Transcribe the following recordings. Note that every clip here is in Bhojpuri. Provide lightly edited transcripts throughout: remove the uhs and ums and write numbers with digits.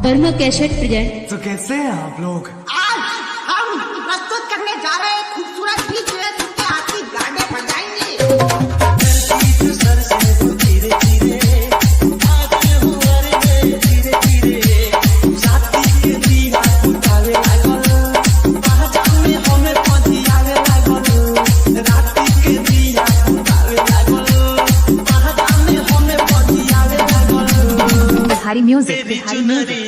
Verma cassette present. तो कैसे हैं आप लोग? आज हम प्रस्तुत करने जा रहे हैं खूबसूरत गीत जो है जिसके हाथी गाने बजाएंगे। Bihari music, Bihari music.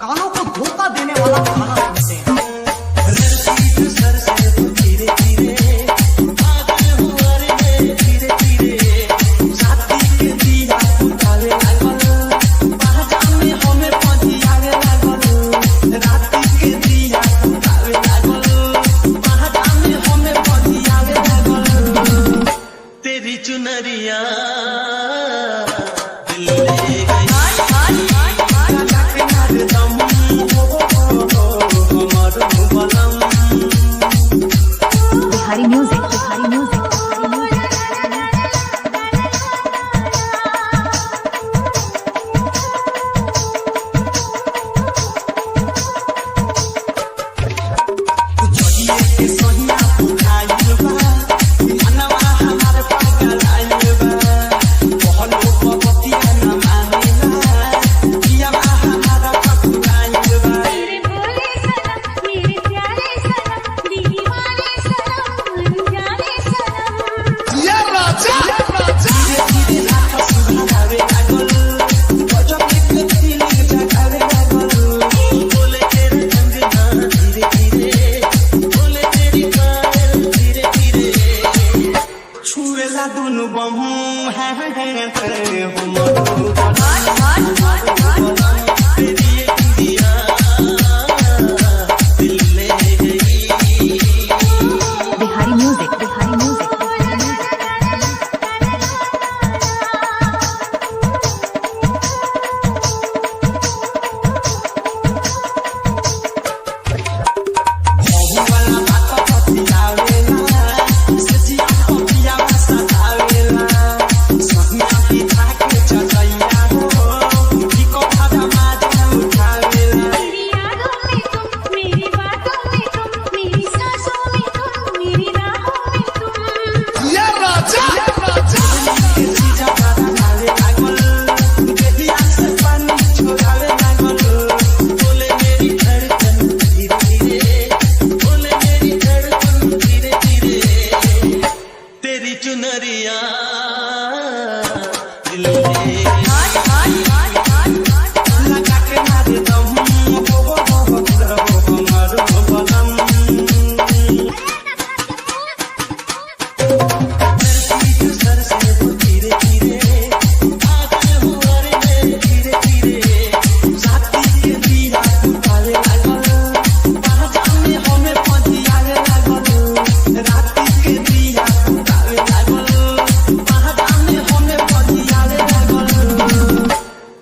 कानों को धोखा देने वाला खाना सुनते हैं। तेरी चुनरिया बिहारी म्यूजिक, बिहारी म्यूजिक। दोनों बहू बिहारी म्यूजिक, बिहारी म्यूजिक। चुनरिया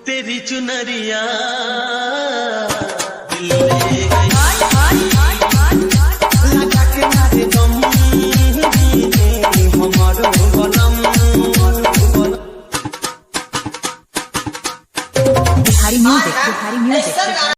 तेरी चुनरिया बिहारी म्यूजिक, बिहारी म्यूजिक।